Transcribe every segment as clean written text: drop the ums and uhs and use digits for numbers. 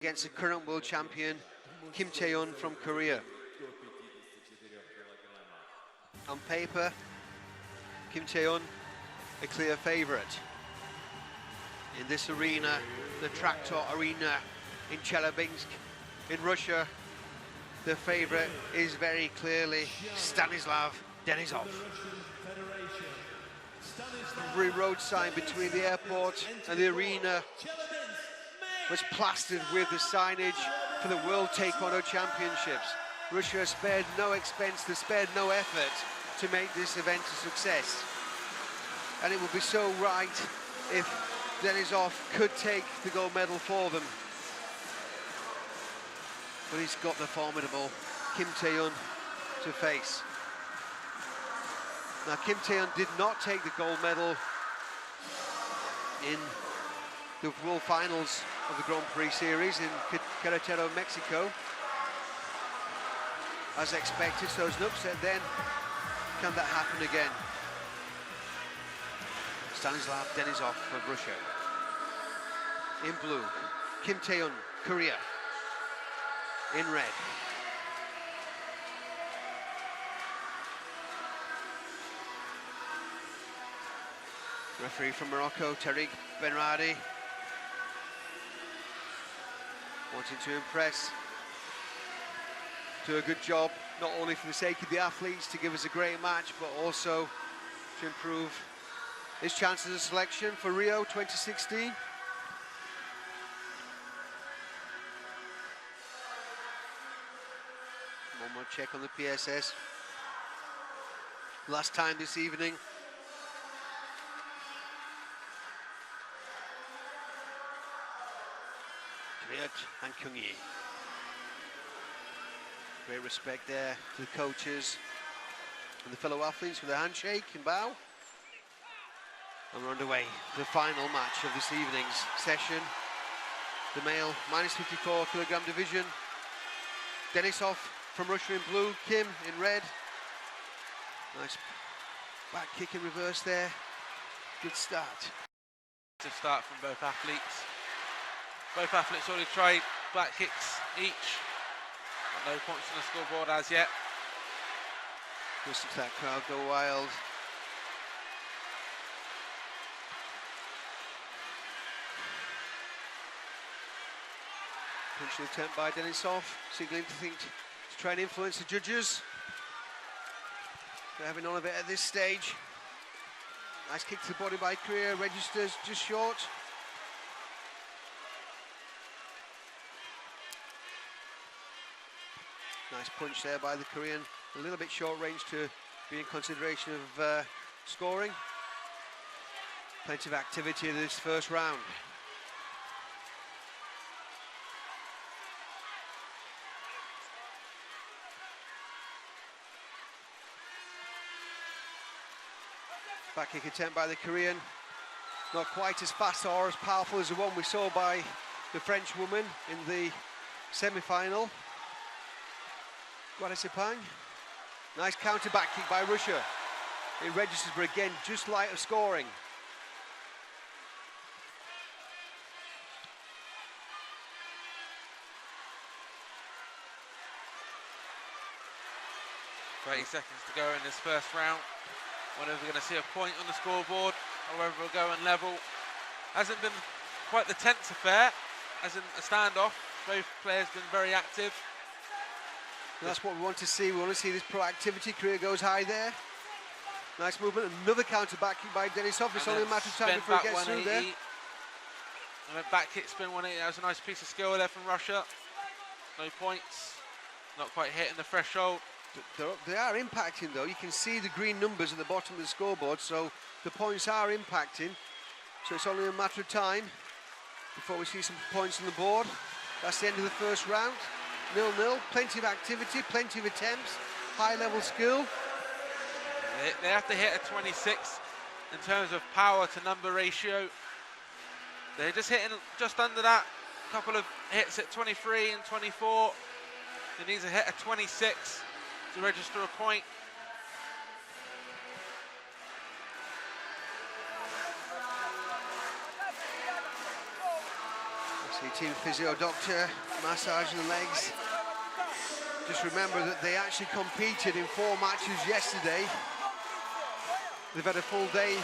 against the current world champion, Kim Tae-hun from Korea. On paper, Kim Tae-hun, a clear favourite. In this arena, the Tractor Arena in Chelyabinsk, in Russia, the favourite is very clearly Stanislav Denisov. Every road sign between the airport and the arena was plastered with the signage for the World Taekwondo Championships. Russia has spared no expense, they spared no effort to make this event a success. And it would be so right if Denisov could take the gold medal for them. But he's got the formidable Kim Tae-hun to face. Now, Kim Tae-hun did not take the gold medal in the World Finals of the Grand Prix Series in Querétaro, Mexico. As expected, so it's an upset then. Can that happen again? Stanislav Denisov of Russia. In blue, Kim Tae-hun, Korea. In red. Referee from Morocco, Tariq Benradi. Wanting to impress. Do a good job, not only for the sake of the athletes to give us a great match, but also to improve his chances of selection for Rio 2016. One more check on the PSS. Last time this evening. And Kyung-yi. Great respect there to the coaches and the fellow athletes with a handshake and bow. And we're underway, the final match of this evening's session. The male -54 kilogram division. Denisov from Russia in blue, Kim in red. Nice back kick in reverse there. Good start. To start from both athletes. Both athletes already tried back kicks each. But no points on the scoreboard as yet. Just looks that crowd go wild. Punching attempt by Denisov, signaling to try and influence the judges. They're having none of it at this stage. Nice kick to the body by Korea, registers just short. Nice punch there by the Korean, a little bit short range to be in consideration of scoring. Plenty of activity in this first round. Back kick attempt by the Korean. Not quite as fast or as powerful as the one we saw by the French woman in the semi-final. Guadasipang. Nice counter back kick by Russia. It registers, but again, just light of scoring. .30 seconds to go in this first round. Whether we're going to see a point on the scoreboard or whether we'll go and level. Hasn't been quite the tense affair, as in a standoff. Both players been very active. That's what we want to see. We want to see this proactivity. Korea goes high there. Nice movement. Another counter back kick by Denisov. It's only a matter of time before he gets through there. And a back kick spin 180. That was a nice piece of skill there from Russia. No points. Not quite hitting the threshold. They are impacting though. You can see the green numbers at the bottom of the scoreboard, so the points are impacting. So it's only a matter of time before we see some points on the board. That's the end of the first round. 0-0, plenty of activity, plenty of attempts, high level skill. They have to hit a 26 in terms of power to number ratio. They're just hitting just under that. A couple of hits at 23 and 24. They need to hit a 26 to register a point. See team physio doctor massaging the legs. Just remember that they actually competed in 4 matches yesterday. They've had a full day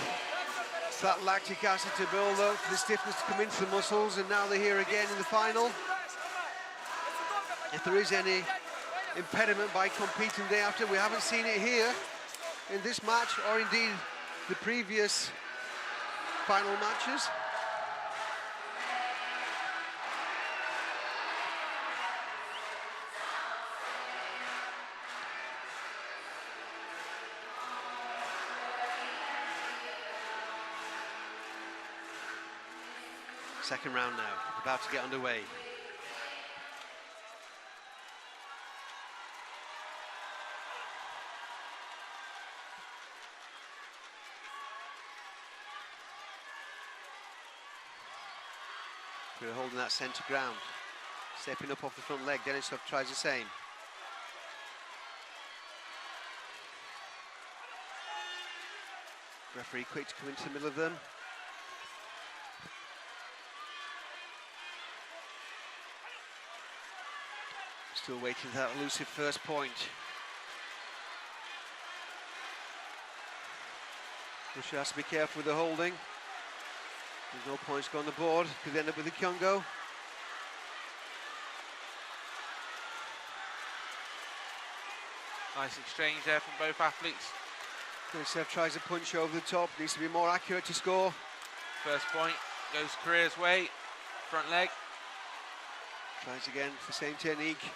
for that lactic acid to build up, for the stiffness to come into the muscles, and now they're here again in the final. If there is any impediment by competing the day after, we haven't seen it here in this match, or indeed the previous final matches. Second round now, about to get underway. We're holding that centre ground, stepping up off the front leg. Denisov tries the same. Referee quick to come into the middle of them. Still waiting for that elusive first point. Russia has to be careful with the holding. There's no points going on the board. Could end up with the Kyongo. Nice exchange there from both athletes. Denisov tries a punch over the top. Needs to be more accurate to score. First point goes Korea's way. Front leg. Tries again, the same technique.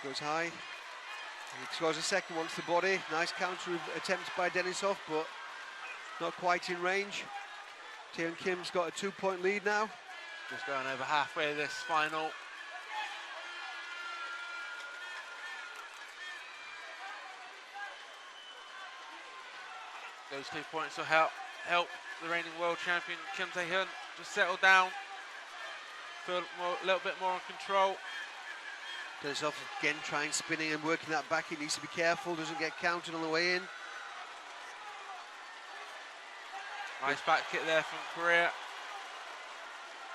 Goes high. He scores a second one to the body. Nice counter attempt by Denisov, but not quite in range. Tae-hun Kim's got a 2-point lead now. Just going over halfway this final. Those 2 points will help the reigning world champion Kim Tae-hun just settle down, feel a little bit more in control. Denisov again trying spinning and working that back. He needs to be careful, doesn't get counted on the way in. Nice back kick there from Korea.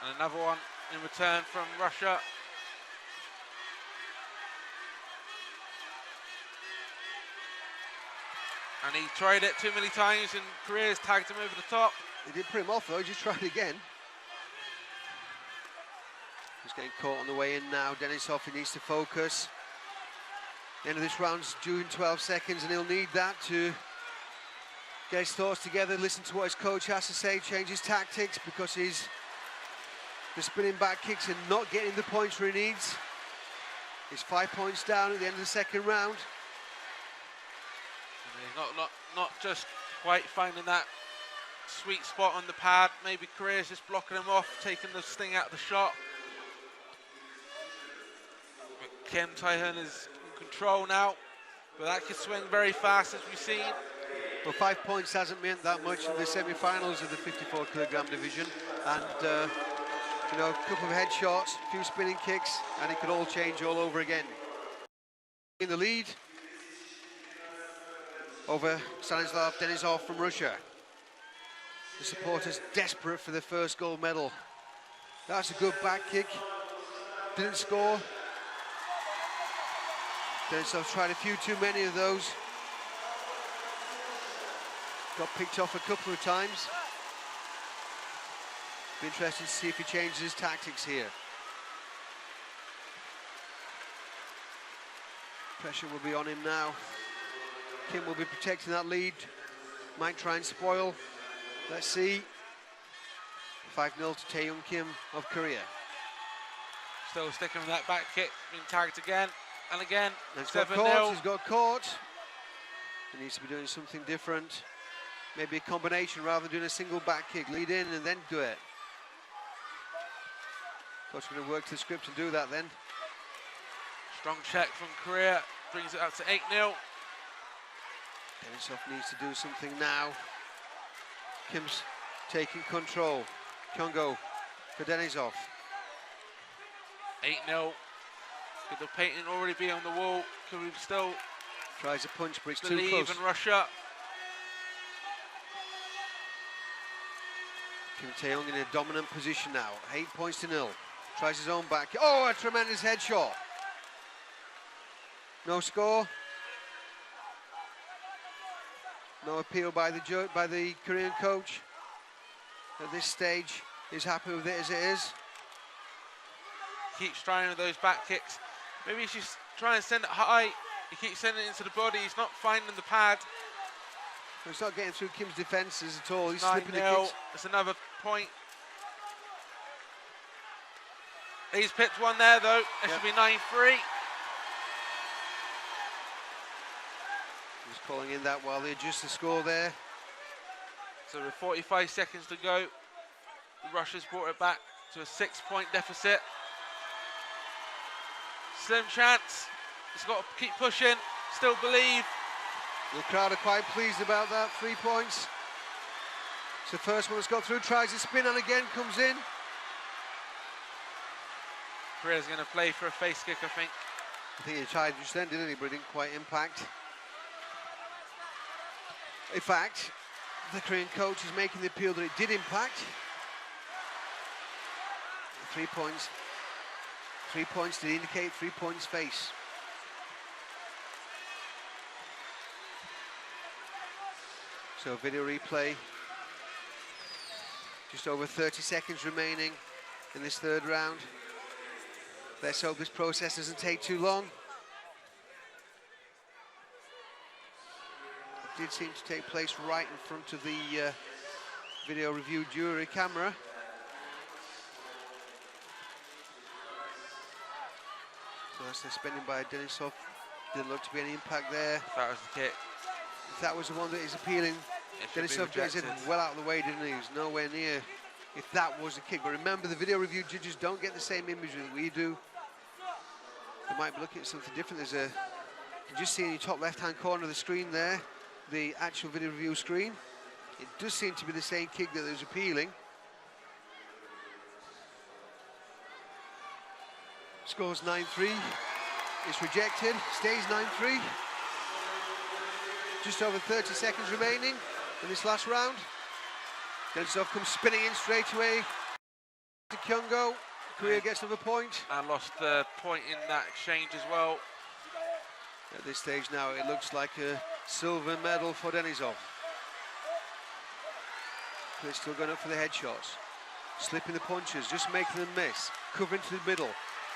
And another one in return from Russia. And he tried it too many times and Korea's tagged him over the top. He did put him off though, he just tried again. He's getting caught on the way in now. Denisov, he needs to focus. The end of this round's due in 12 seconds and he'll need that to get his thoughts together, listen to what his coach has to say, change his tactics, because he's the spinning back kicks and not getting the points where he needs. He's 5 points down at the end of the second round. And he's not just quite finding that sweet spot on the pad. Maybe Korea's just blocking him off, taking the sting out of the shot. But Kim Tae-hun is in control now, but that could swing very fast, as we've seen. Well, 5 points hasn't meant that much in the semi-finals of the 54-kilogram division, and you know, a couple of headshots, a few spinning kicks, and it could all change all over again. In the lead over Stanislav Denisov from Russia. The supporters desperate for their first gold medal. That's a good back kick. Didn't score. Denisov tried a few too many of those. Got picked off a couple of times. Be interested to see if he changes his tactics here. Pressure will be on him now. Kim will be protecting that lead. Might try and spoil. Let's see. 5-0 to Tae-hun Kim of Korea. Still sticking with that back kick, being tagged again and again. 7-0. He's got caught. He needs to be doing something different. Maybe a combination rather than doing a single back kick. Lead in and then do it. Coach going to work to the script and do that then. Strong check from Korea, brings it up to 8-0. Denisov needs to do something now. Kim's taking control. Kyongo for Denisov. 8-0. Could the painting already be on the wall? Could we still tries a punch, but it's too close. And Russia. Kim Tae-hun in a dominant position now. 8 points to 0. Tries his own back. Oh, a tremendous headshot. No score. No appeal by the Korean coach. At this stage, he's happy with it as it is. Keeps trying with those back kicks. Maybe he should try and send it high. He keeps sending it into the body. He's not finding the pad. He's not getting through Kim's defences at all. He's 9-0. slipping the kicks. That's another point. He's picked one there though. It should be 9-3. He's calling in that while they adjust the score there. So with 45 seconds to go, the Russians brought it back to a 6-point deficit. Slim chance. He's got to keep pushing. Still believe. The crowd are quite pleased about that. 3 points. It's the first one that's got through. Tries to spin and again comes in. Korea's going to play for a face kick, I think. I think he tried just then, didn't he? But it didn't quite impact. In fact, the Korean coach is making the appeal that it did impact. 3 points. 3 points to indicate 3 points face. So video replay. Just over 30 seconds remaining in this third round. Let's hope this process doesn't take too long. It did seem to take place right in front of the video review jury camera. So that's the spinning by Denisov. Didn't look to be any impact there. That was the kick. If that was the one that is appealing, Denisov gets it well out of the way, didn't he? He was nowhere near if that was the kick. But remember, the video review judges don't get the same imagery that we do. They might be looking at something different. There's a, you can just see in the top left-hand corner of the screen there, the actual video review screen. It does seem to be the same kick that was appealing. Scores 9-3. It's rejected. Stays 9-3. Just over 30 seconds remaining in this last round. Denisov comes spinning in straight away to Kyungo. Korea gets another point. And lost the point in that exchange as well. At this stage now, it looks like a silver medal for Denisov. They're still going up for the headshots. Slipping the punches, just making them miss. Covering to the middle,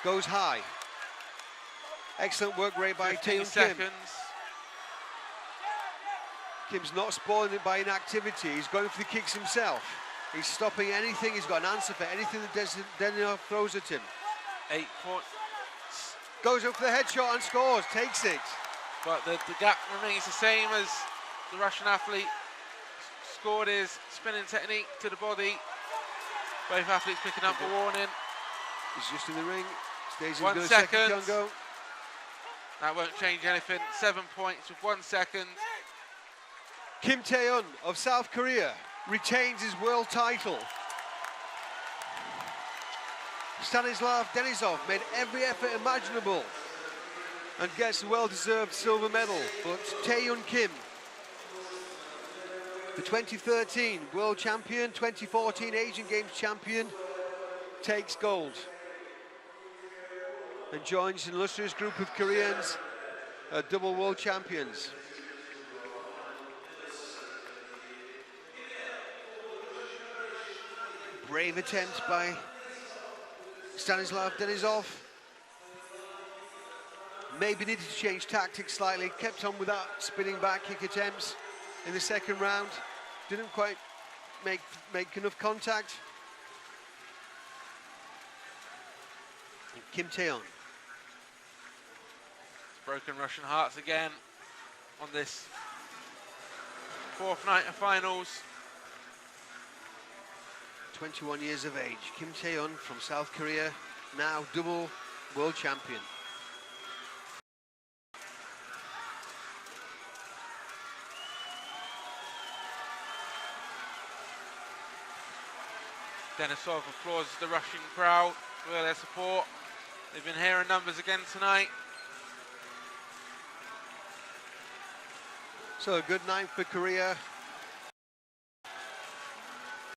goes high. Excellent work rate by Tae-hun Kim. Kim's not spoiling it by inactivity. He's going for the kicks himself. He's stopping anything. He's got an answer for anything that Denisov throws at him. 8 points. Goes up for the headshot and scores. Takes it. But the gap remains the same as the Russian athlete scored his spinning technique to the body. Both athletes picking up a warning. He's just in the ring. Stays in 1 second. Kyungo. That won't change anything. 7 points with 1 second. Kim Tae-hun of South Korea retains his world title. Stanislav Denisov made every effort imaginable and gets the well-deserved silver medal. But Tae-hun Kim, the 2013 world champion, 2014 Asian Games champion, takes gold and joins an illustrious group of Koreans, double world champions. Brave attempt by Stanislav Denisov. Maybe needed to change tactics slightly, kept on with that spinning back kick attempts in the second round. Didn't quite make enough contact. And Kim Tae-hun. Broken Russian hearts again on this 4th night of finals. 21 years of age. Kim Tae-hun from South Korea, now double world champion. Denisov applauds the Russian crowd for their support. They've been here in numbers again tonight. So a good night for Korea.